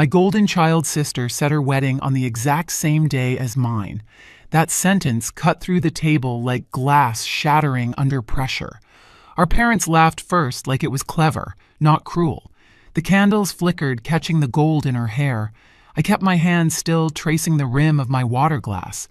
My golden child sister set her wedding on the exact same day as mine. That sentence cut through the table like glass shattering under pressure. Our parents laughed first like it was clever, not cruel. The candles flickered, catching the gold in her hair. I kept my hand still, tracing the rim of my water glass.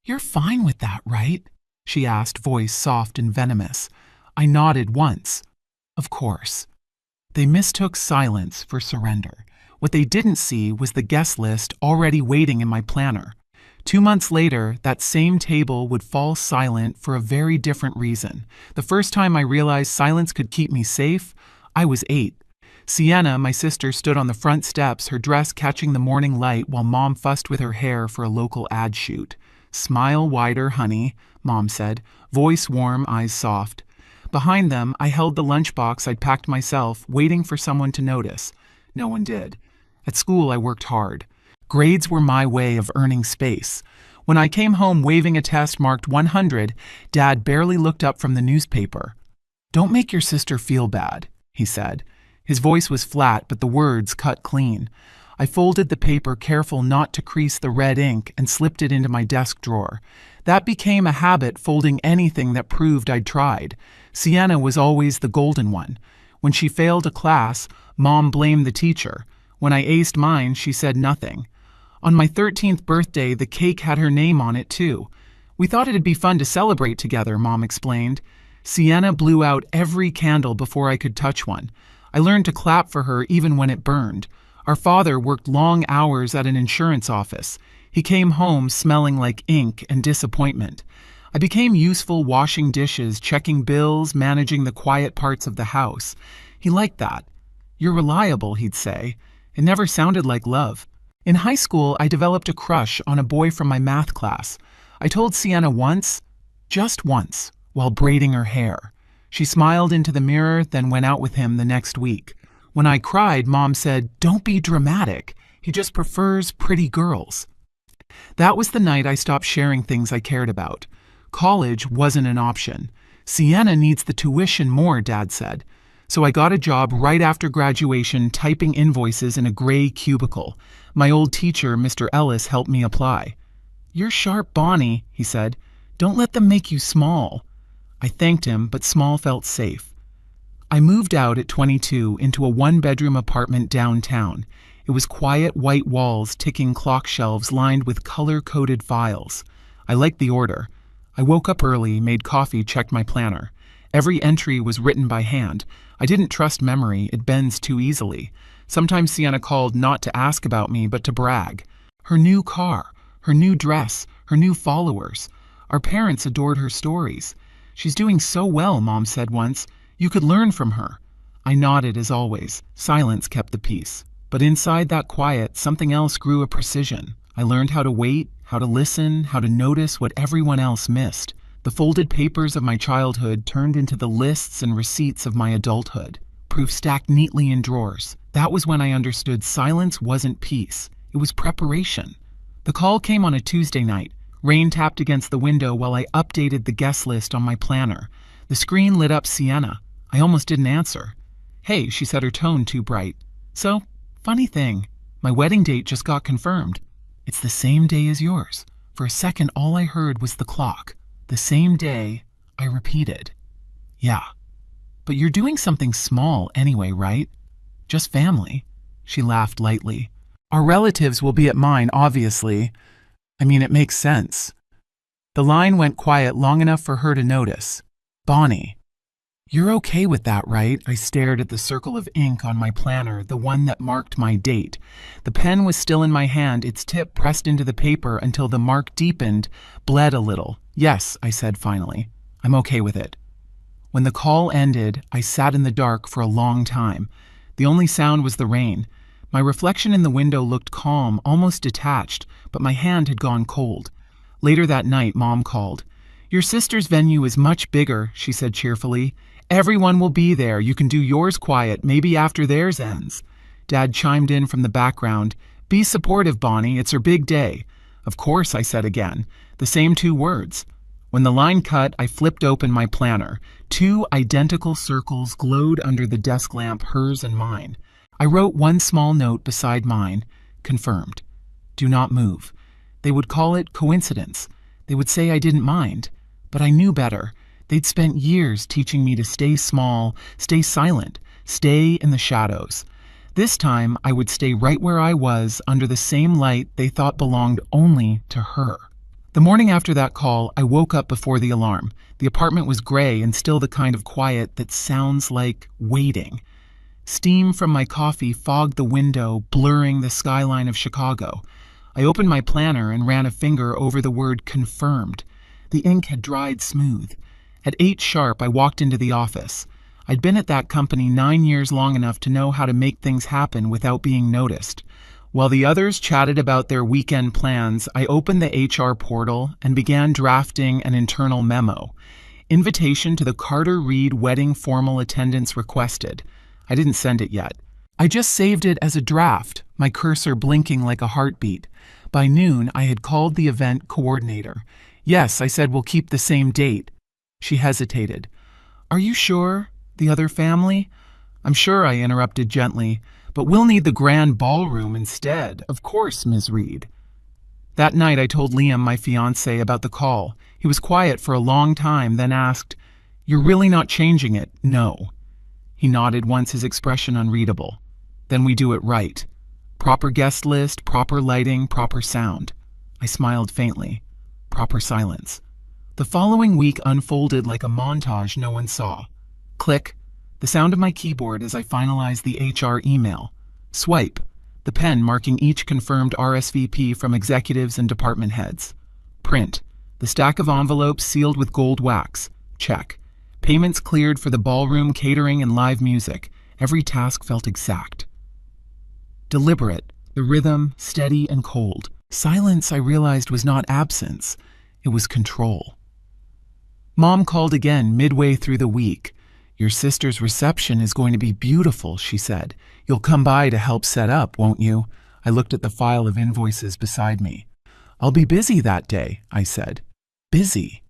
"You're fine with that, right?" she asked, voice soft and venomous. I nodded once. Of course. They mistook silence for surrender. What they didn't see was the guest list already waiting in my planner. 2 months later, that same table would fall silent for a very different reason. The first time I realized silence could keep me safe, I was 8. Sienna, my sister, stood on the front steps, her dress catching the morning light while Mom fussed with her hair for a local ad shoot. "Smile wider, honey," Mom said, voice warm, eyes soft. Behind them, I held the lunchbox I'd packed myself, waiting for someone to notice. No one did. At school, I worked hard. Grades were my way of earning space. When I came home waving a test marked 100, Dad barely looked up from the newspaper. "Don't make your sister feel bad," he said. His voice was flat, but the words cut clean. I folded the paper, careful not to crease the red ink, and slipped it into my desk drawer. That became a habit, folding anything that proved I'd tried. Sienna was always the golden one. When she failed a class, Mom blamed the teacher. When I aced mine, she said nothing. On my 13th birthday, the cake had her name on it, too. "We thought it'd be fun to celebrate together," Mom explained. Sienna blew out every candle before I could touch one. I learned to clap for her even when it burned. Our father worked long hours at an insurance office. He came home smelling like ink and disappointment. I became useful washing dishes, checking bills, managing the quiet parts of the house. He liked that. "You're reliable," he'd say. It never sounded like love. In high school, I developed a crush on a boy from my math class. I told Sienna once, just once, while braiding her hair. She smiled into the mirror, then went out with him the next week. When I cried, Mom said, "Don't be dramatic. He just prefers pretty girls." That was the night I stopped sharing things I cared about. College wasn't an option. "Sienna needs the tuition more," Dad said. So I got a job right after graduation, typing invoices in a gray cubicle. My old teacher, Mr. Ellis, helped me apply. "You're sharp, Bonnie," he said. "Don't let them make you small." I thanked him, but small felt safe. I moved out at 22 into a one-bedroom apartment downtown. It was quiet, white walls, ticking clock shelves lined with color-coded files. I liked the order. I woke up early, made coffee, checked my planner. Every entry was written by hand. I didn't trust memory, it bends too easily. Sometimes Sienna called not to ask about me, but to brag. Her new car, her new dress, her new followers. Our parents adored her stories. "She's doing so well," Mom said once. "You could learn from her." I nodded as always. Silence kept the peace. But inside that quiet, something else grew a precision. I learned how to wait, how to listen, how to notice what everyone else missed. The folded papers of my childhood turned into the lists and receipts of my adulthood, proof stacked neatly in drawers. That was when I understood silence wasn't peace. It was preparation. The call came on a Tuesday night. Rain tapped against the window while I updated the guest list on my planner. The screen lit up Sienna. I almost didn't answer. "Hey," she said, her tone too bright. "So, funny thing, my wedding date just got confirmed. It's the same day as yours." For a second, all I heard was the clock. "The same day," I repeated. "Yeah. But you're doing something small anyway, right? Just family." She laughed lightly. "Our relatives will be at mine, obviously. I mean, it makes sense." The line went quiet long enough for her to notice. "Bonnie, you're okay with that, right?" I stared at the circle of ink on my planner, the one that marked my date. The pen was still in my hand, its tip pressed into the paper until the mark deepened, bled a little. "Yes," I said finally. "I'm okay with it." When the call ended, I sat in the dark for a long time. The only sound was the rain. My reflection in the window looked calm, almost detached, but my hand had gone cold. Later that night, Mom called. "Your sister's venue is much bigger," she said cheerfully. "Everyone will be there. You can do yours quiet, maybe after theirs ends." Dad chimed in from the background. "Be supportive, Bonnie. It's her big day." "Of course," I said again. The same 2 words. When the line cut, I flipped open my planner. 2 identical circles glowed under the desk lamp, hers and mine. I wrote one small note beside mine, confirmed. Do not move. They would call it coincidence. They would say I didn't mind. But I knew better. They'd spent years teaching me to stay small, stay silent, stay in the shadows. This time, I would stay right where I was, under the same light they thought belonged only to her. The morning after that call, I woke up before the alarm. The apartment was gray and still the kind of quiet that sounds like waiting. Steam from my coffee fogged the window, blurring the skyline of Chicago. I opened my planner and ran a finger over the word confirmed. The ink had dried smooth. At 8 sharp, I walked into the office. I'd been at that company 9 years long enough to know how to make things happen without being noticed. While the others chatted about their weekend plans, I opened the HR portal and began drafting an internal memo. Invitation to the Carter Reed wedding formal attendance requested. I didn't send it yet. I just saved it as a draft, my cursor blinking like a heartbeat. By noon, I had called the event coordinator. Yes, I said we'll keep the same date. She hesitated. Are you sure? The other family? I'm sure, I interrupted gently, but we'll need the grand ballroom instead. Of course, Ms. Reed. That night I told Liam, my fiancé, about the call. He was quiet for a long time, then asked, You're really not changing it? No. He nodded once, his expression unreadable. Then we do it right. Proper guest list, proper lighting, proper sound. I smiled faintly. Proper silence. The following week unfolded like a montage no one saw. Click. The sound of my keyboard as I finalized the HR email. Swipe. The pen marking each confirmed RSVP from executives and department heads. Print. The stack of envelopes sealed with gold wax. Check. Payments cleared for the ballroom, catering, and live music. Every task felt exact. Deliberate. The rhythm, steady and cold. Silence, I realized, was not absence. It was control. Mom called again midway through the week. Your sister's reception is going to be beautiful, she said. You'll come by to help set up, won't you? I looked at the file of invoices beside me. I'll be busy that day, I said. Busy?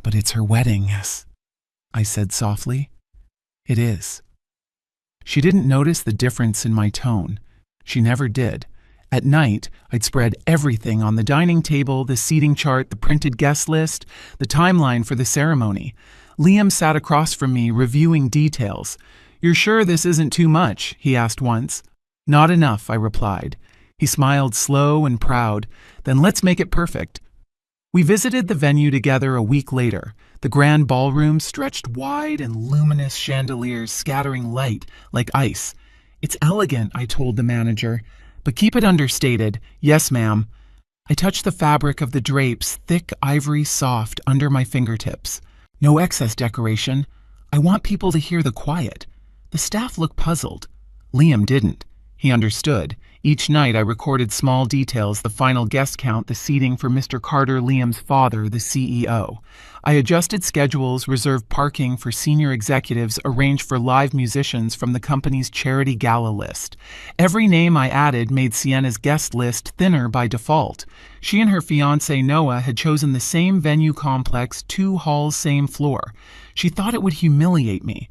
But it's her wedding, yes, I said softly. It is. She didn't notice the difference in my tone. She never did. At night, I'd spread everything on the dining table, the seating chart, the printed guest list, the timeline for the ceremony. Liam sat across from me, reviewing details. You're sure this isn't too much? He asked once. Not enough, I replied. He smiled slow and proud. Then let's make it perfect. We visited the venue together a week later. The grand ballroom stretched wide and luminous chandeliers scattering light like ice. It's elegant, I told the manager. But keep it understated. Yes, ma'am. I touched the fabric of the drapes, thick ivory soft, under my fingertips. No excess decoration. I want people to hear the quiet. The staff looked puzzled. Liam didn't. He understood. Each night I recorded small details, the final guest count, the seating for Mr. Carter, Liam's father, the CEO. I adjusted schedules, reserved parking for senior executives, arranged for live musicians from the company's charity gala list. Every name I added made Sienna's guest list thinner by default. She and her fiancé Noah had chosen the same venue complex, 2 halls, same floor. She thought it would humiliate me.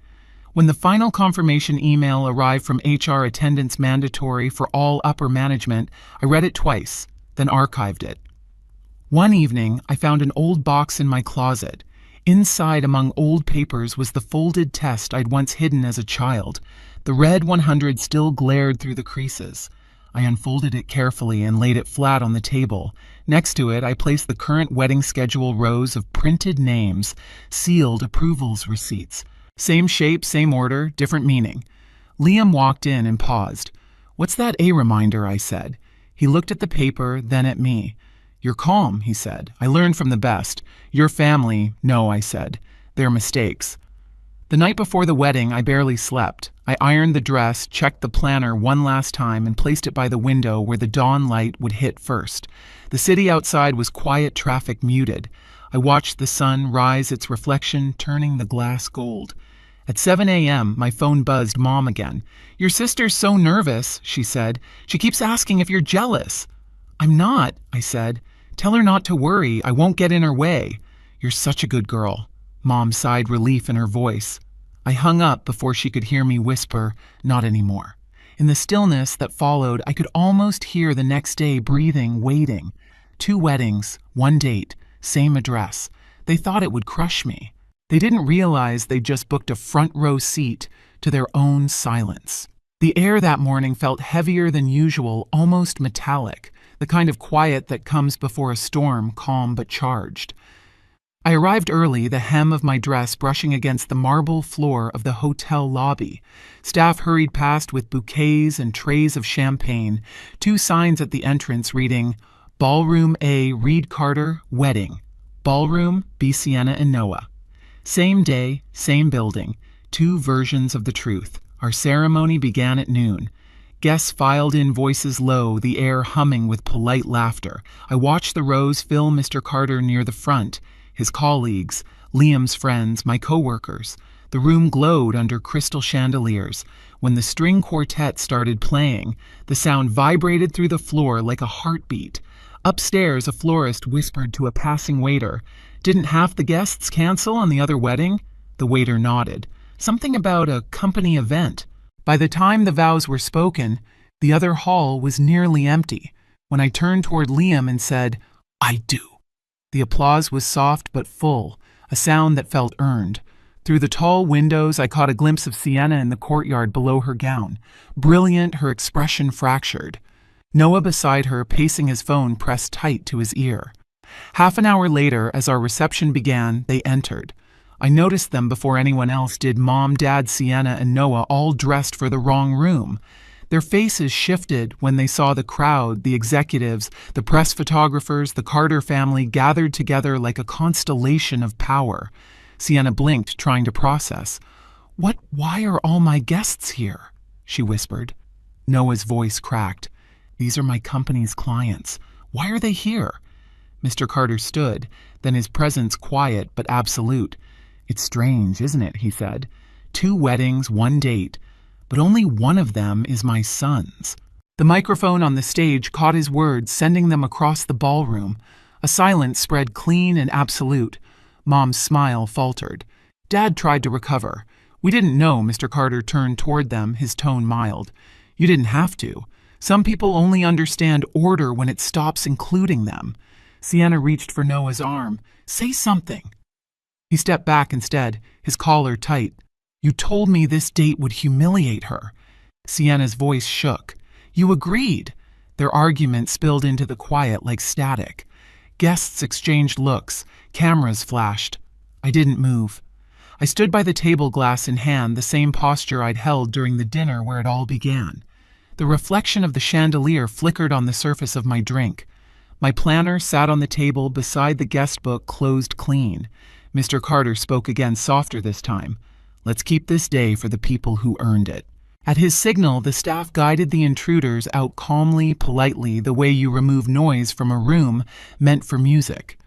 When the final confirmation email arrived from HR, attendance mandatory for all upper management, I read it twice, then archived it. One evening, I found an old box in my closet. Inside, among old papers, was the folded test I'd once hidden as a child. The red 100 still glared through the creases. I unfolded it carefully and laid it flat on the table. Next to it, I placed the current wedding schedule rows of printed names, sealed approvals receipts. Same shape, same order, different meaning. Liam walked in and paused. What's that A reminder? I said. He looked at the paper, then at me. You're calm, he said. I learned from the best. Your family, no, I said. They're mistakes. The night before the wedding, I barely slept. I ironed the dress, checked the planner one last time, and placed it by the window where the dawn light would hit first. The city outside was quiet, traffic muted. I watched the sun rise, its reflection turning the glass gold. At 7 a.m., my phone buzzed Mom again. Your sister's so nervous, she said. She keeps asking if you're jealous. I'm not, I said. Tell her not to worry. I won't get in her way. You're such a good girl. Mom sighed relief in her voice. I hung up before she could hear me whisper, not anymore. In the stillness that followed, I could almost hear the next day breathing, waiting. 2 weddings, 1 date, same address. They thought it would crush me. They didn't realize they'd just booked a front row seat to their own silence. The air that morning felt heavier than usual, almost metallic, the kind of quiet that comes before a storm, calm but charged. I arrived early, the hem of my dress brushing against the marble floor of the hotel lobby. Staff hurried past with bouquets and trays of champagne, 2 signs at the entrance reading, Ballroom A, Reed Carter, Wedding. Ballroom, B. Sienna and Noah. Same day, same building, 2 versions of the truth. Our ceremony began at noon. Guests filed in, voices low, the air humming with polite laughter. I watched the rows fill Mr. Carter near the front, his colleagues, Liam's friends, my co-workers. The room glowed under crystal chandeliers. When the string quartet started playing, the sound vibrated through the floor like a heartbeat. Upstairs, a florist whispered to a passing waiter, "Didn't half the guests cancel on the other wedding?" The waiter nodded. Something about a company event. By the time the vows were spoken, the other hall was nearly empty. When I turned toward Liam and said, "I do," the applause was soft but full, a sound that felt earned. Through the tall windows, I caught a glimpse of Sienna in the courtyard below her gown. Brilliant, her expression fractured. Noah beside her, pacing his phone pressed tight to his ear. Half an hour later, as our reception began, they entered. I noticed them before anyone else did. Mom, Dad, Sienna, and Noah all dressed for the wrong room. Their faces shifted when they saw the crowd, the executives, the press photographers, the Carter family gathered together like a constellation of power. Sienna blinked, trying to process. Why are all my guests here?" she whispered. Noah's voice cracked. "These are my company's clients. Why are they here?" Mr. Carter stood, then his presence quiet but absolute. "It's strange, isn't it?" he said. 2 weddings, 1 date, but only one of them is my son's." The microphone on the stage caught his words, sending them across the ballroom. A silence spread clean and absolute. Mom's smile faltered. Dad tried to recover. "We didn't know." Mr. Carter turned toward them, his tone mild. "You didn't have to. Some people only understand order when it stops including them." Sienna reached for Noah's arm. "Say something." He stepped back instead, his collar tight. "You told me this date would humiliate her." Sienna's voice shook. "You agreed." Their argument spilled into the quiet like static. Guests exchanged looks. Cameras flashed. I didn't move. I stood by the table, glass in hand, the same posture I'd held during the dinner where it all began. The reflection of the chandelier flickered on the surface of my drink. My planner sat on the table beside the guest book, closed clean. Mr. Carter spoke again, softer this time. "Let's keep this day for the people who earned it." At his signal, the staff guided the intruders out calmly, politely, the way you remove noise from a room meant for music.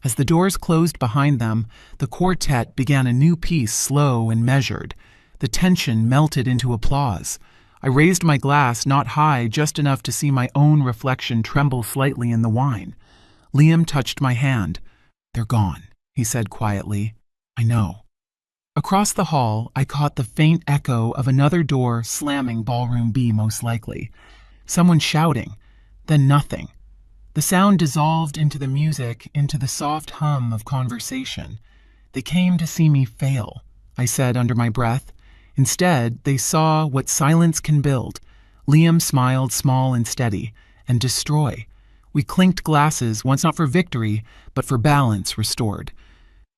As the doors closed behind them, the quartet began a new piece, slow and measured. The tension melted into applause. I raised my glass, not high, just enough to see my own reflection tremble slightly in the wine. Liam touched my hand. "They're gone," he said quietly. "I know." Across the hall, I caught the faint echo of another door slamming, ballroom B most likely. Someone shouting, then nothing. The sound dissolved into the music, into the soft hum of conversation. "They came to see me fail," I said under my breath. Instead, they saw what silence can build. Liam smiled, small and steady, and destroy. We clinked glasses, once not for victory, but for balance restored.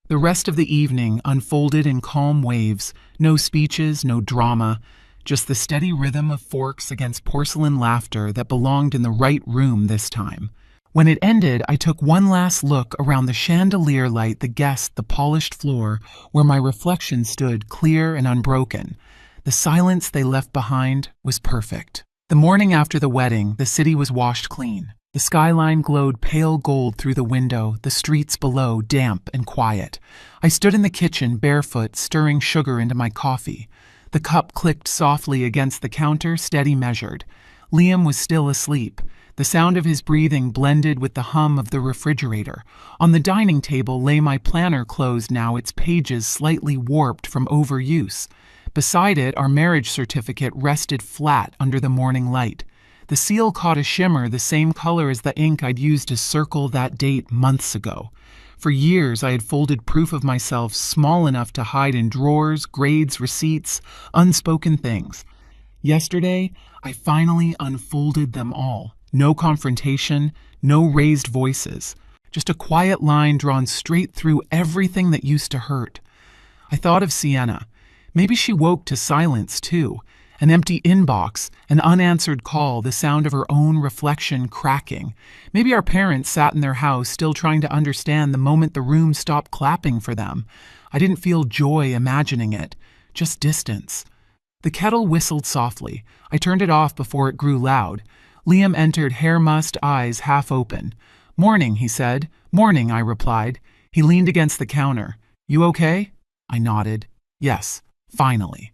The rest of the evening unfolded in calm waves, no speeches, no drama, just the steady rhythm of forks against porcelain laughter that belonged in the right room this time. When it ended, I took one last look around the chandelier light, the guests, the polished floor, where my reflection stood clear and unbroken. The silence they left behind was perfect. The morning after the wedding, the city was washed clean. The skyline glowed pale gold through the window, the streets below damp and quiet. I stood in the kitchen, barefoot, stirring sugar into my coffee. The cup clicked softly against the counter, steady measured. Liam was still asleep. The sound of his breathing blended with the hum of the refrigerator. On the dining table lay my planner, closed now, its pages slightly warped from overuse. Beside it, our marriage certificate rested flat under the morning light. The seal caught a shimmer the same color as the ink I'd used to circle that date months ago. For years, I had folded proof of myself small enough to hide in drawers, grades, receipts, unspoken things. Yesterday, I finally unfolded them all. No confrontation, no raised voices. Just a quiet line drawn straight through everything that used to hurt. I thought of Sienna. Maybe she woke to silence, too. An empty inbox, an unanswered call, the sound of her own reflection cracking. Maybe our parents sat in their house still trying to understand the moment the room stopped clapping for them. I didn't feel joy imagining it, just distance. The kettle whistled softly. I turned it off before it grew loud. Liam entered, hair mussed, eyes half open. "Morning," he said. "Morning," I replied. He leaned against the counter. "You okay?" I nodded. Yes, finally.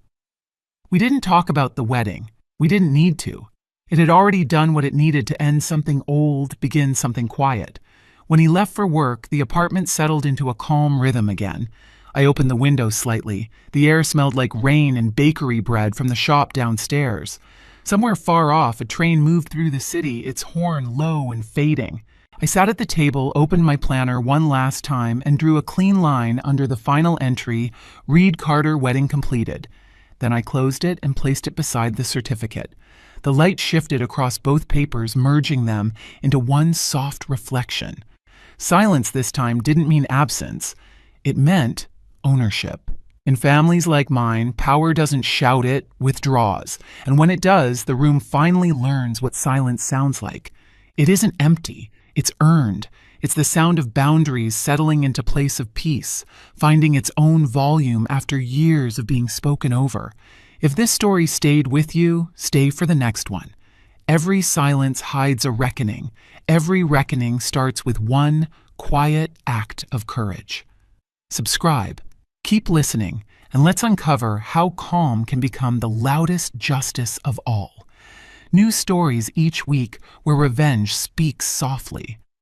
We didn't talk about the wedding. We didn't need to. It had already done what it needed to end something old, begin something quiet. When he left for work, the apartment settled into a calm rhythm again. I opened the window slightly. The air smelled like rain and bakery bread from the shop downstairs. Somewhere far off, a train moved through the city, its horn low and fading. I sat at the table, opened my planner one last time, and drew a clean line under the final entry, "Reed Carter Wedding Completed." Then I closed it and placed it beside the certificate. The light shifted across both papers, merging them into one soft reflection. Silence this time didn't mean absence. It meant ownership. In families like mine, power doesn't shout, it withdraws. And when it does, the room finally learns what silence sounds like. It isn't empty. It's earned. It's the sound of boundaries settling into place of peace, finding its own volume after years of being spoken over. If this story stayed with you, stay for the next one. Every silence hides a reckoning. Every reckoning starts with one quiet act of courage. Subscribe, keep listening, and let's uncover how calm can become the loudest justice of all. New stories each week where revenge speaks softly.